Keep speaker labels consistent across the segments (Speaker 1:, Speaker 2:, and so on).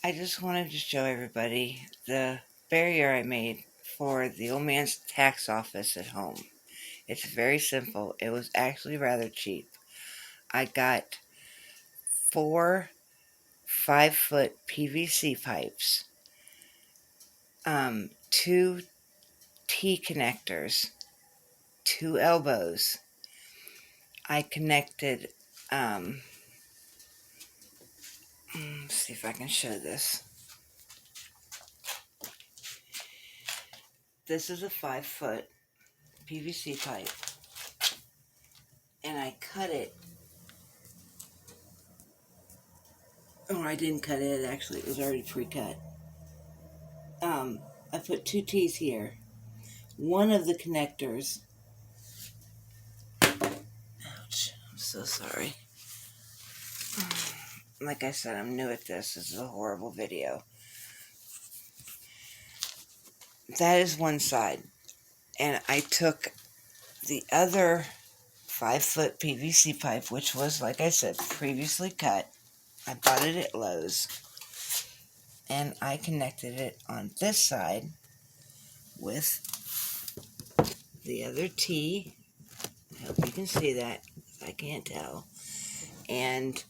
Speaker 1: I just wanted to show everybody the barrier I made for the old man's tax office at home. It's very simple. It was actually rather cheap. I got 4 5-foot PVC pipes, 2 T connectors, 2 elbows. I connected, let's see if I can show this. This is a 5-foot PVC pipe, and I cut it. Oh, I didn't cut it, actually. It was already pre-cut. I put 2 T's here. One of the connectors, ouch, I'm so sorry. Like I said, I'm new at this. This is a horrible video. That is one side. And I took the other 5-foot PVC pipe, which was, like I said, previously cut. I bought it at Lowe's. And I connected it on this side with the other T. I hope you can see that. I can't tell. And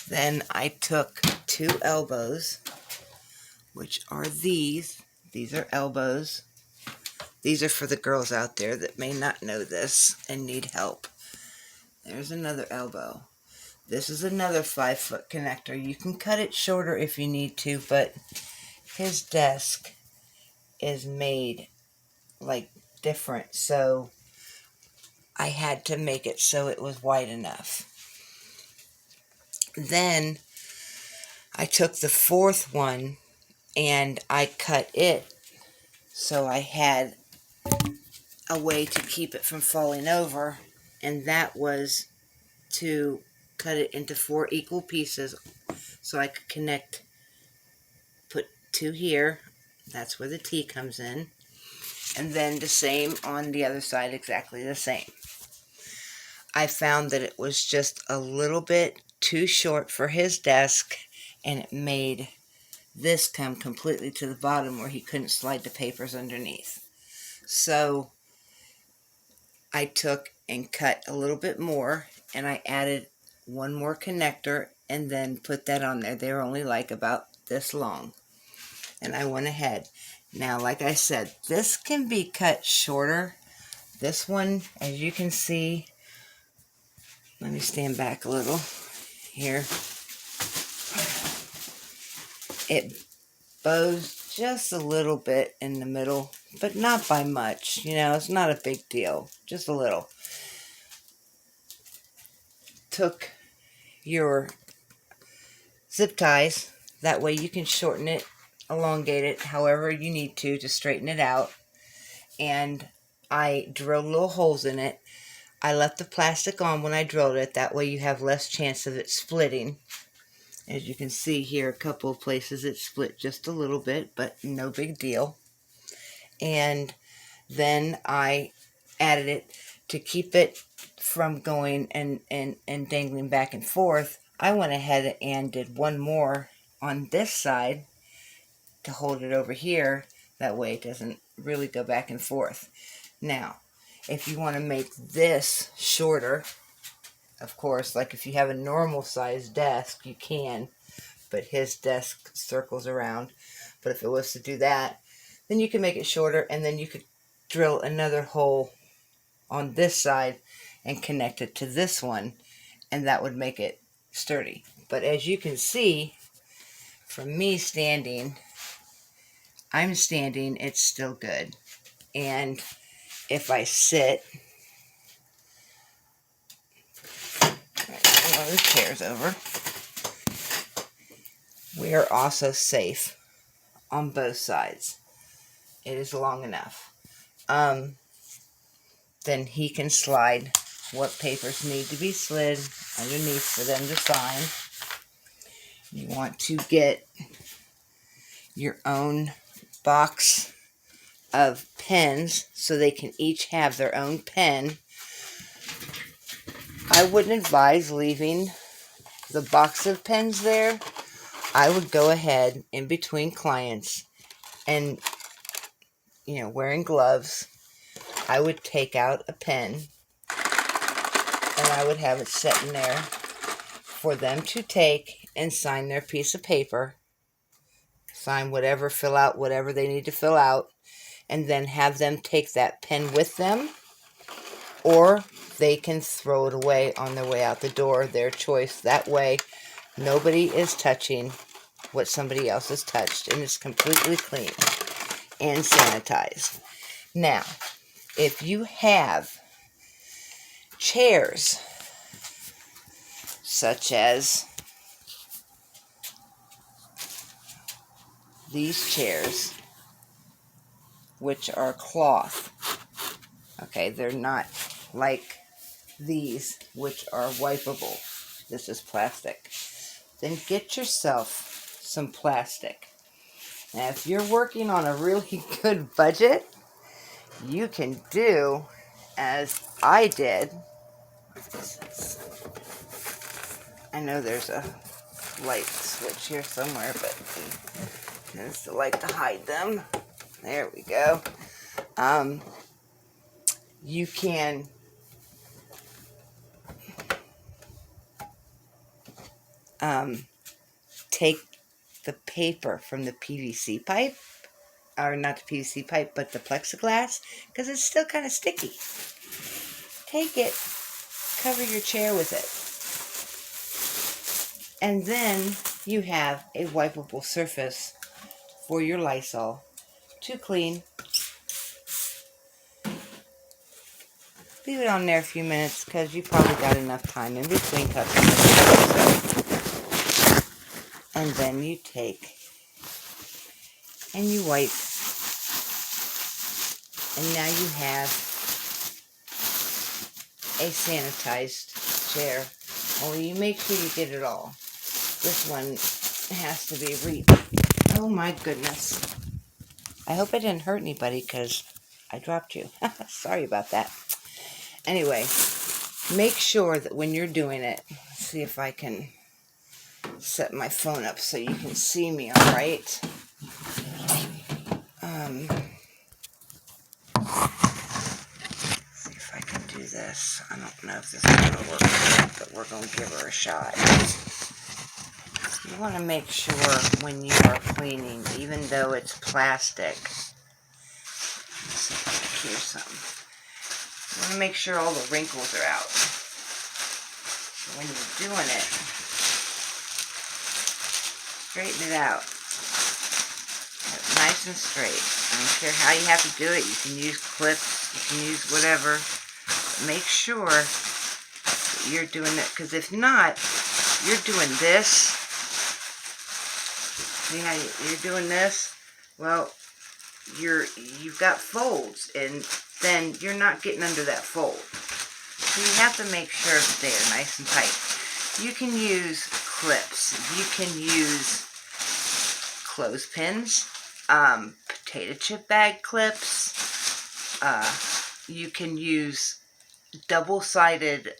Speaker 1: then I took 2 elbows, which are these. These are elbows. These are for the girls out there that may not know this and need help. There's another elbow. This is another 5-foot connector. You can cut it shorter if you need to, but his desk is made like different, so I had to make it so it was wide enough. Then I took the 4th one and I cut it so I had a way to keep it from falling over, and that was to cut it into 4 equal pieces so I could connect, put 2 here, that's where the T comes in, and then the same on the other side, exactly the same. I found that it was just a little bit too short for his desk, and it made this come completely to the bottom where he couldn't slide the papers underneath. So I took and cut a little bit more, and I added 1 more connector and then put that on there. They were only like about this long. And I went ahead. Now, like I said, this can be cut shorter. This one, as you can see, let me stand back a little here. It bows just a little bit in the middle, but not by much. You know, it's not a big deal, just a little. Took your zip ties, that way you can shorten it, elongate it, however you need to straighten it out. And I drilled little holes in it. I left the plastic on when I drilled it, that way you have less chance of it splitting. As you can see here, a couple of places it split just a little bit, but no big deal. And then I added it to keep it from going and dangling back and forth. I went ahead and did 1 more on this side to hold it over here. That way it doesn't really go back and forth. Now, if you want to make this shorter, of course, like if you have a normal sized desk, you can, but his desk circles around. But if it was to do that, then you can make it shorter, and then you could drill another hole on this side and connect it to this one, and that would make it sturdy. But as you can see, from me standing, I'm standing, it's still good. And if I sit, the chair's over, we are also safe on both sides. It is long enough. Then he can slide what papers need to be slid underneath for them to sign. You want to get your own box of pens so they can each have their own pen. I wouldn't advise leaving the box of pens there, I would go ahead in between clients and, wearing gloves, I would take out a pen and I would have it sitting there for them to take and sign their piece of paper, sign whatever, fill out whatever they need to fill out, and then have them take that pen with them, or they can throw it away on their way out the door, their choice. That way, nobody is touching what somebody else has touched, and it's completely clean and sanitized. Now, if you have chairs, such as these chairs, which are cloth, okay, they're not like these, which are wipeable. This is plastic. Then get yourself some plastic. Now, if you're working on a really good budget, you can do as I did. I know there's a light switch here somewhere, but he tends to like to hide them. There we go. You can take the paper from the PVC pipe, or not the PVC pipe, but the plexiglass, because it's still kind of sticky. Take it, cover your chair with it, and then you have a wipeable surface for your Lysol to clean. Leave it on there a few minutes because you probably got enough time in between customers. And then you take and you wipe, and now you have a sanitized chair. Only you make sure you get it all. This one has to be oh my goodness. I hope I didn't hurt anybody because I dropped you. Sorry about that. Anyway, make sure that when you're doing it, let's see if I can set my phone up so you can see me all right. See if I can do this. I don't know if this is going to work, but we're going to give her a shot. You want to make sure when you are cleaning, even though it's plastic, let's see if I can hear something. You want to make sure all the wrinkles are out. So when you're doing it, straighten it out. Get it nice and straight. I don't care how you have to do it. You can use clips, you can use whatever. But make sure that you're doing it, because if not, you're doing this. See how you're doing this? Well, you've got folds, and then you're not getting under that fold. So you have to make sure that they are nice and tight. You can use clips. You can use clothespins, potato chip bag clips. You can use double-sided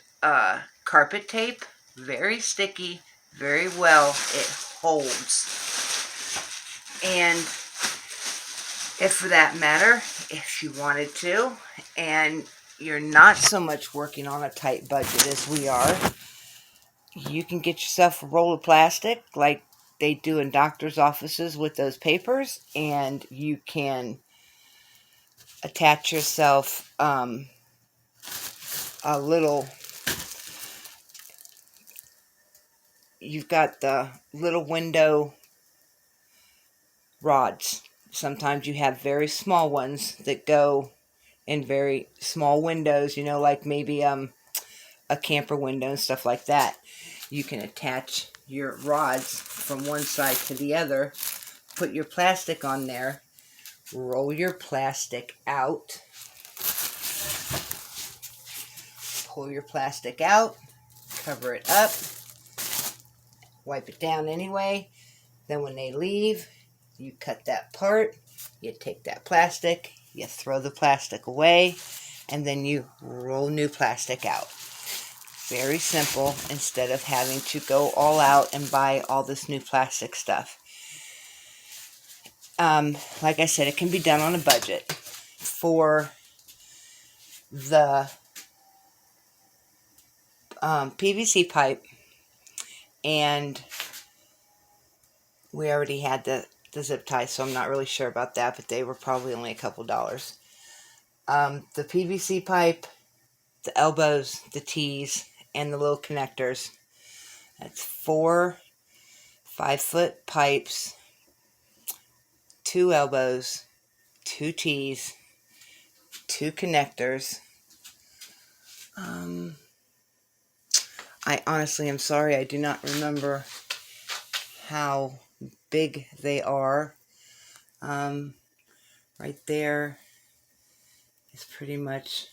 Speaker 1: carpet tape. Very sticky, very well. It holds. And if for that matter, if you wanted to, and you're not so much working on a tight budget as we are, you can get yourself a roll of plastic like they do in doctor's offices with those papers, and you can attach yourself a little, you've got the little window rods. Sometimes you have very small ones that go in very small windows, like maybe a camper window and stuff like that. You can attach your rods from one side to the other, put your plastic on there, roll your plastic out, pull your plastic out, cover it up, wipe it down anyway. Then when they leave, you cut that part, you take that plastic, you throw the plastic away, and then you roll new plastic out. Very simple, instead of having to go all out and buy all this new plastic stuff. Like I said, it can be done on a budget. For the PVC pipe, and we already had the zip tie, so I'm not really sure about that, but they were probably only a couple dollars. The PVC pipe, the elbows, the T's, and the little connectors. That's 4 5-foot pipes, 2 elbows, 2 T's, 2 connectors. I honestly am sorry, I do not remember how big they are. Right there is pretty much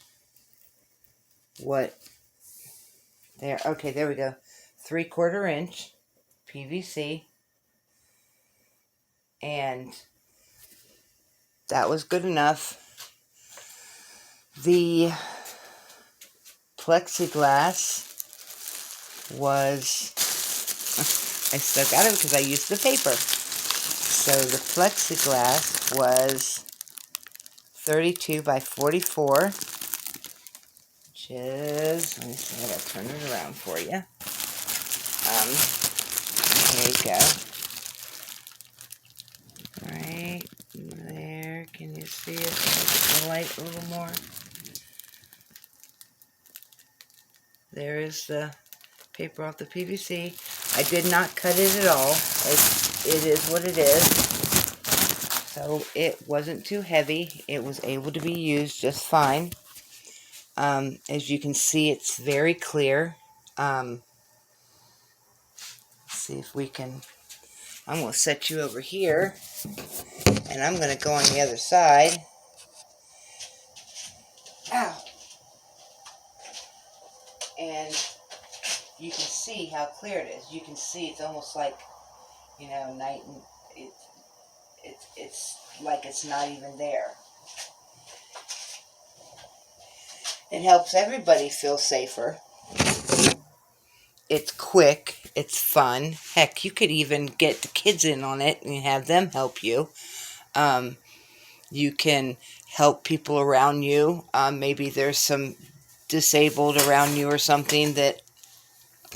Speaker 1: what there. Okay, there we go. 3/4 inch PVC, and that was good enough. The plexiglass was, I still got it because I used the paper. So the plexiglass was 32 by 44, which is, let me see, I gotta turn it around for you. There you go. Right there, can you see it? Can I get the light a little more? There is the paper off the PVC. I did not cut it at all. It is what it is. So it wasn't too heavy. It was able to be used just fine. As you can see, it's very clear. Let's see if we can... I'm going to set you over here, and I'm going to go on the other side. Ow! And you can see how clear it is. You can see it's almost like, you know, night, and it's like it's not even there. It helps everybody feel safer. It's quick. It's fun. Heck, you could even get the kids in on it and have them help you. You can help people around you. Maybe there's some disabled around you or something that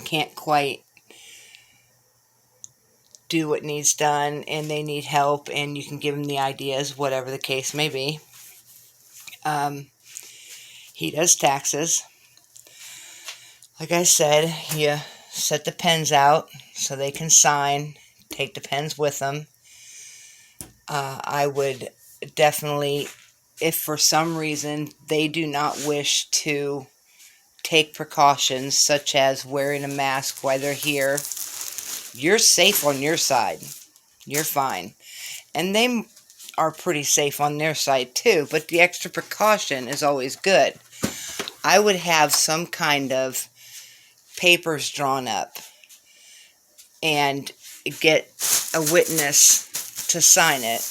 Speaker 1: can't quite do what needs done, and they need help, and you can give them the ideas, whatever the case may be. He does taxes. Like I said, you set the pens out so they can sign, take the pens with them. I would definitely, if for some reason they do not wish to take precautions such as wearing a mask while they're here, you're safe on your side. You're fine. And they are pretty safe on their side too, but the extra precaution is always good. I would have some kind of papers drawn up and get a witness to sign it,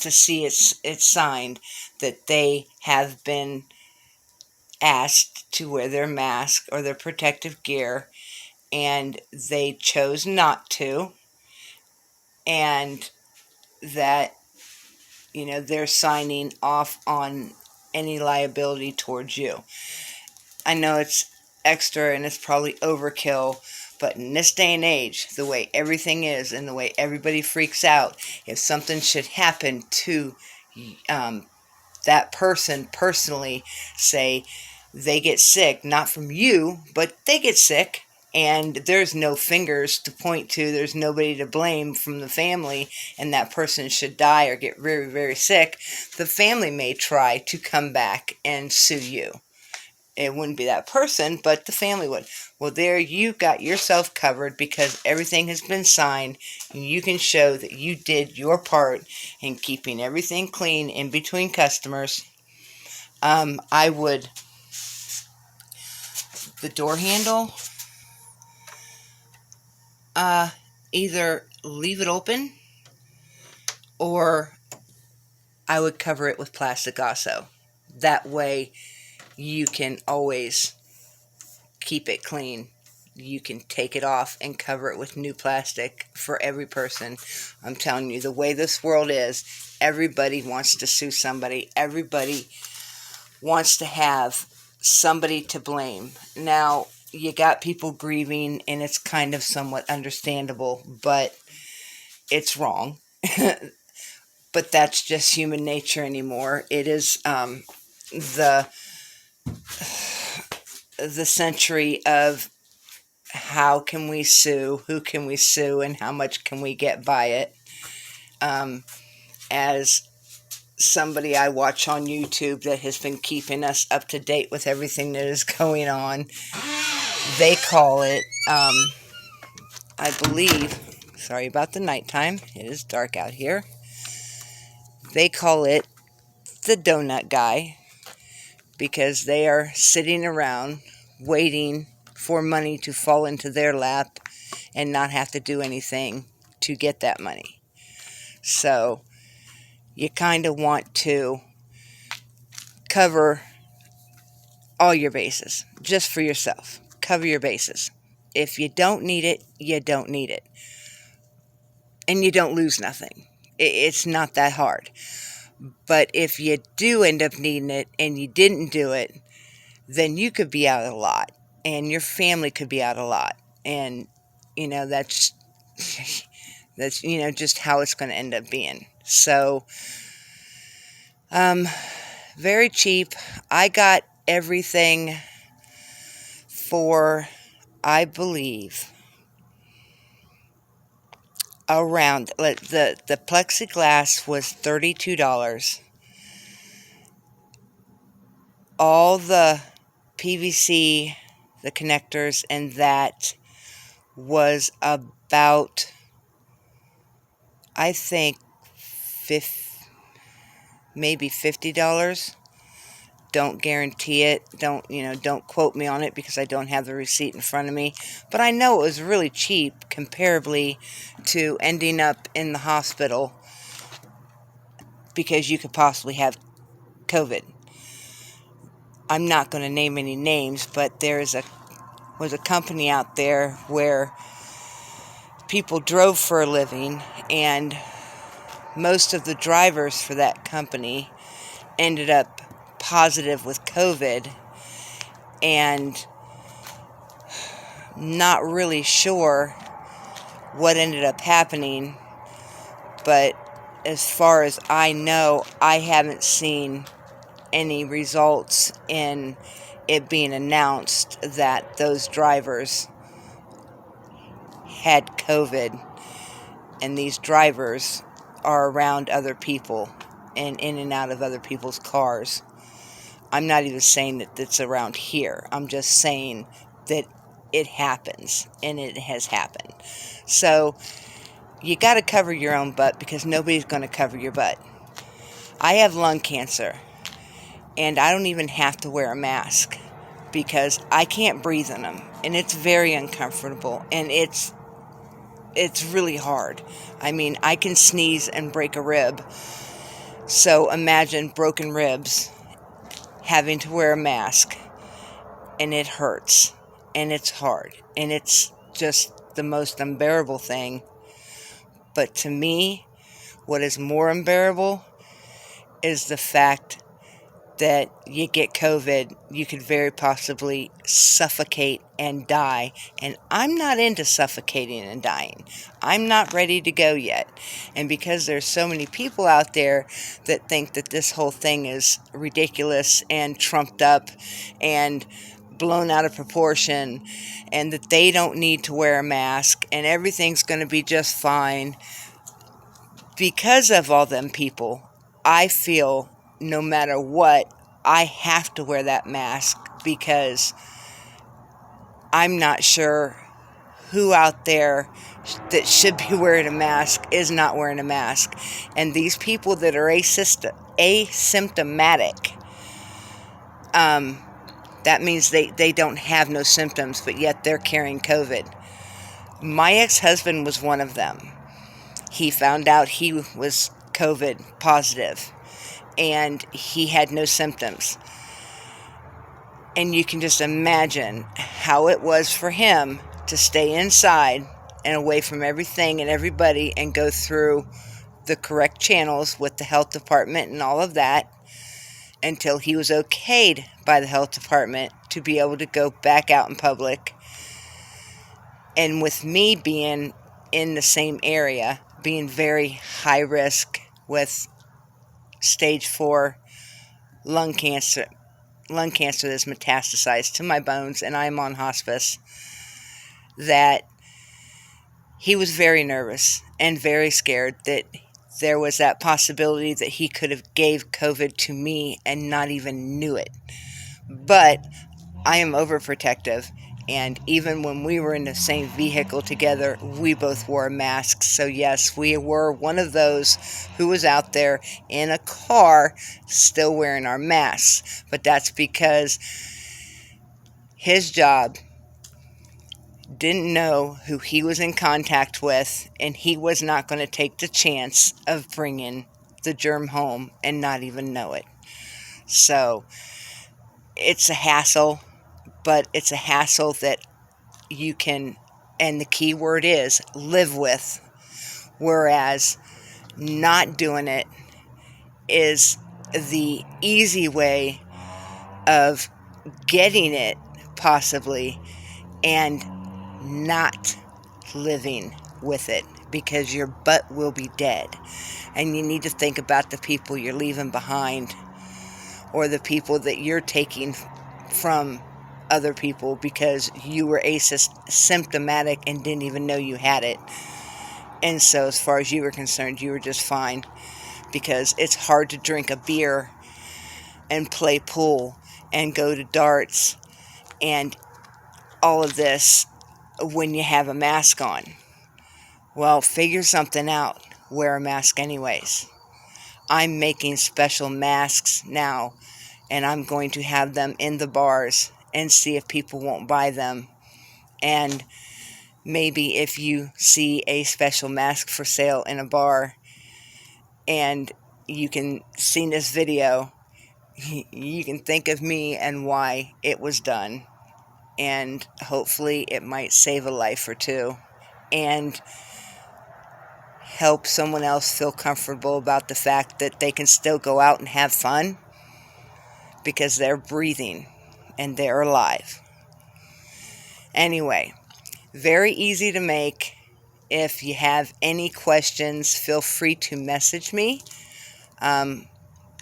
Speaker 1: to see it's signed, that they have been asked to wear their mask or their protective gear, and they chose not to, and that, you know, they're signing off on any liability towards you. I know it's extra and it's probably overkill, but in this day and age, the way everything is and the way everybody freaks out, if something should happen to that person personally, say they get sick, not from you, but they get sick, and there's no fingers to point to, there's nobody to blame from the family, and that person should die or get very, very sick, the family may try to come back and sue you. It wouldn't be that person, but the family would. Well, there you got yourself covered because everything has been signed, and you can show that you did your part in keeping everything clean in between customers. I would, the door handle, either leave it open, or I would cover it with plastic also. That way you can always keep it clean. You can take it off and cover it with new plastic for every person. I'm telling you, the way this world is, everybody wants to sue somebody. Everybody wants to have somebody to blame. Now, you got people grieving, and it's kind of somewhat understandable, but it's wrong. But that's just human nature anymore. It is the century of how can we sue, who can we sue, and how much can we get by it. As somebody I watch on YouTube that has been keeping us up to date with everything that is going on, they call it, I believe, sorry about the nighttime, it is dark out here, they call it the donut guy, because they are sitting around waiting for money to fall into their lap and not have to do anything to get that money. So you kind of want to cover all your bases just for yourself. Cover your bases. If you don't need it, you don't need it. And you don't lose nothing. It's not that hard. But if you do end up needing it and you didn't do it, then you could be out a lot. And your family could be out a lot. And, that's just how it's going to end up being. So, very cheap. I got everything for, I believe, around, the plexiglass was $32. All the PVC, the connectors, and that was about, I think, maybe $50. Don't guarantee it. Don't quote me on it because I don't have the receipt in front of me. But I know it was really cheap comparably to ending up in the hospital because you could possibly have COVID. I'm not going to name any names, but there was a company out there where people drove for a living, and most of the drivers for that company ended up positive with COVID, and not really sure what ended up happening, but as far as I know, I haven't seen any results in it being announced that those drivers had COVID, and these drivers are around other people and in and out of other people's cars. I'm not even saying that it's around here. I'm just saying that it happens, and it has happened. So you got to cover your own butt because nobody's going to cover your butt. I have lung cancer, and I don't even have to wear a mask because I can't breathe in them, and it's very uncomfortable, and it's really hard. I mean, I can sneeze and break a rib. So imagine broken ribs, having to wear a mask, and it hurts, and it's hard, and it's just the most unbearable thing. But to me, what is more unbearable is the fact that you get COVID, you could very possibly suffocate and die. And I'm not into suffocating and dying. I'm not ready to go yet. And because there's so many people out there that think that this whole thing is ridiculous and trumped up and blown out of proportion, and that they don't need to wear a mask and everything's going to be just fine, because of all them people, I feel no matter what, I have to wear that mask because I'm not sure who out there that should be wearing a mask is not wearing a mask. And these people that are asymptomatic, that means they don't have no symptoms, but yet they're carrying COVID. My ex-husband was one of them. He found out he was COVID positive, and he had no symptoms. And you can just imagine how it was for him to stay inside and away from everything and everybody and go through the correct channels with the health department and all of that until he was okayed by the health department to be able to go back out in public. And with me being in the same area, being very high risk with stage 4 lung cancer that's metastasized to my bones, and I'm on hospice, that he was very nervous and very scared that there was that possibility that he could have gave COVID to me and not even knew it. But I am overprotective, and even when we were in the same vehicle together, we both wore masks. So yes, we were one of those who was out there in a car still wearing our masks. But that's because his job didn't know who he was in contact with, and he was not going to take the chance of bringing the germ home and not even know it. So it's a hassle, but it's a hassle that you can, and the key word is live with, whereas not doing it is the easy way of getting it possibly and not living with it, because your butt will be dead. And you need to think about the people you're leaving behind, or the people that you're taking from other people because you were asymptomatic and didn't even know you had it. And so as far as you were concerned, you were just fine, because it's hard to drink a beer and play pool and go to darts and all of this when you have a mask on. Well, figure something out. Wear a mask anyways. I'm making special masks now, and I'm going to have them in the bars and see if people won't buy them. And maybe if you see a special mask for sale in a bar and you can see this video, you can think of me and why it was done. And hopefully it might save a life or two and help someone else feel comfortable about the fact that they can still go out and have fun because they're breathing and they're alive. Anyway, very easy to make. If you have any questions, feel free to message me on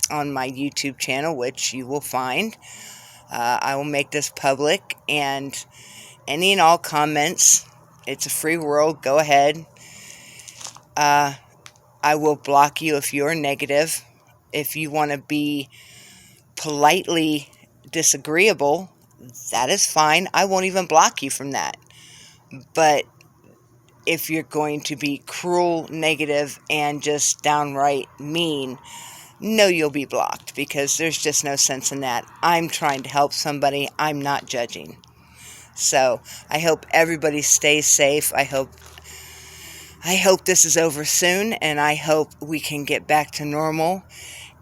Speaker 1: my YouTube channel, which you will find. I will make this public, and any and all comments, it's a free world, go ahead. I will block you if you're negative. If you want to be politely disagreeable, that is fine. I won't even block you from that. But if you're going to be cruel, negative, and just downright mean, no, you'll be blocked, because there's just no sense in that. I'm trying to help somebody. I'm not judging. So I hope everybody stays safe. I hope this is over soon, and I hope we can get back to normal.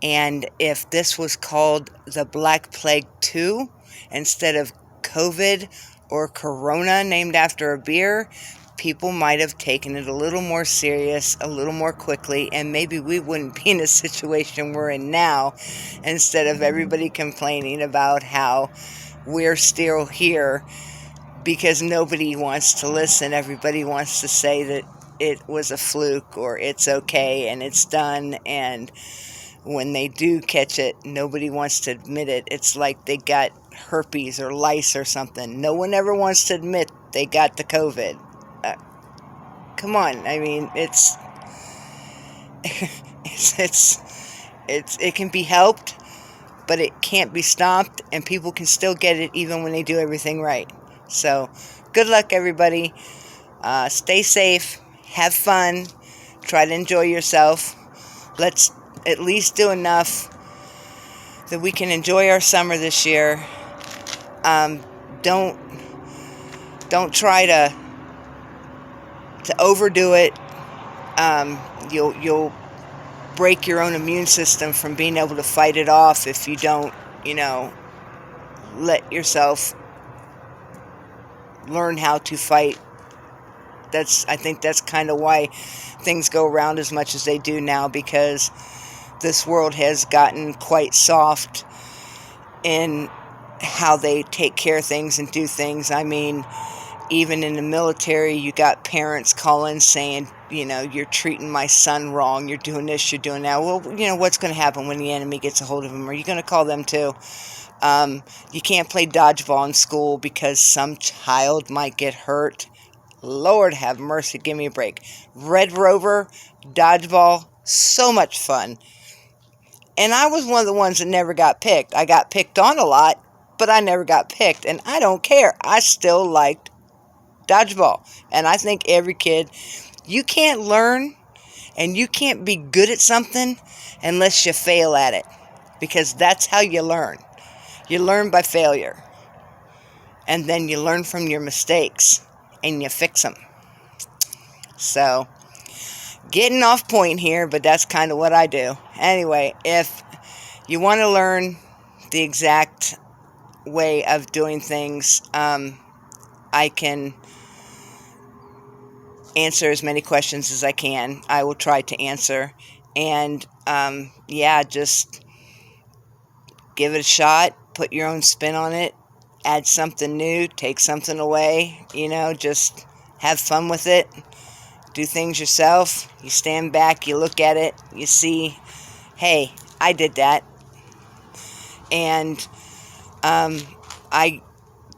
Speaker 1: And if this was called the Black Plague 2 instead of COVID or Corona named after a beer, people might have taken it a little more serious, a little more quickly, and maybe we wouldn't be in a situation we're in now, instead of everybody complaining about how we're still here because nobody wants to listen. Everybody wants to say that it was a fluke or it's okay and it's done, and when they do catch it, nobody wants to admit it. It's like they got herpes or lice or something. No one ever wants to admit they got the COVID. Come on, I mean, it can be helped, but it can't be stopped, and people can still get it even when they do everything right. So, good luck, everybody. Stay safe, have fun, try to enjoy yourself. Let's at least do enough that we can enjoy our summer this year. Don't try to overdo it. You'll break your own immune system from being able to fight it off if you don't, let yourself learn how to fight. I think that's kind of why things go around as much as they do now, because this world has gotten quite soft in how they take care of things and do things. I mean, even in the military, you got parents calling saying, you're treating my son wrong, you're doing this, you're doing that. Well, what's going to happen when the enemy gets a hold of him? Are you going to call them too? You can't play dodgeball in school because some child might get hurt. Lord have mercy, give me a break. Red Rover, dodgeball, so much fun. And I was one of the ones that never got picked. I got picked on a lot, but I never got picked. And I don't care. I still liked dodgeball. And I think every kid, you can't learn and you can't be good at something unless you fail at it. Because that's how you learn. You learn by failure. And then you learn from your mistakes and you fix them. So, getting off point here, but that's kind of what I do. Anyway, if you want to learn the exact way of doing things, I can answer as many questions as I can. I will try to answer. And, just give it a shot. Put your own spin on it. Add something new. Take something away. Just have fun with it. Do things yourself. You stand back. You look at it. You see, hey, I did that. And I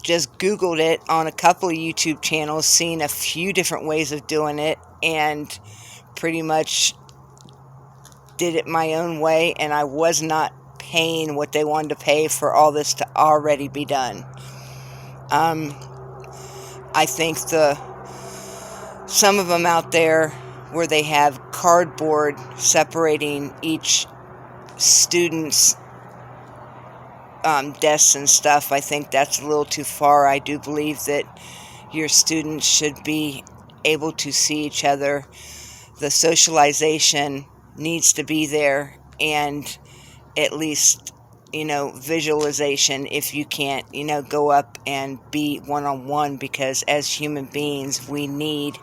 Speaker 1: just Googled it on a couple of YouTube channels, seen a few different ways of doing it, and pretty much did it my own way, and I was not paying what they wanted to pay for all this to already be done. I think some of them out there where they have cardboard separating each student's desks and stuff, I think that's a little too far. I do believe that your students should be able to see each other. The socialization needs to be there, and at least, visualization if you can't, go up and be one-on-one, because as human beings, we need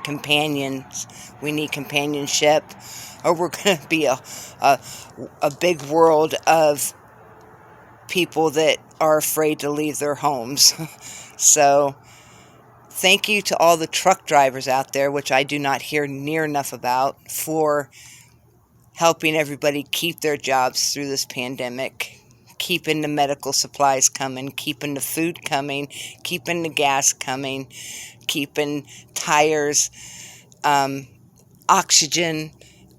Speaker 1: companions. We need companionship, or we're going to be a big world of people that are afraid to leave their homes. So thank you to all the truck drivers out there, which I do not hear near enough about, for helping everybody keep their jobs through this pandemic, keeping the medical supplies coming, keeping the food coming, keeping the gas coming, keeping tires, oxygen,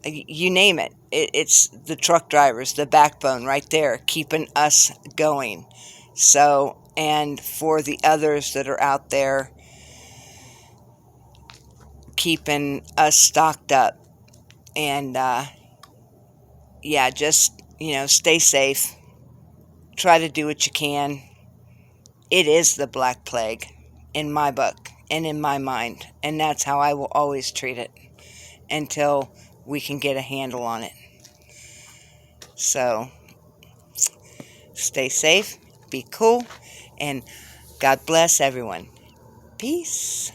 Speaker 1: you name it. It's the truck drivers, the backbone right there, keeping us going. So, and for the others that are out there, keeping us stocked up. And, just, stay safe. Try to do what you can. It is the Black Plague in my book and in my mind. And that's how I will always treat it until we can get a handle on it. So, stay safe, be cool, and God bless everyone. Peace.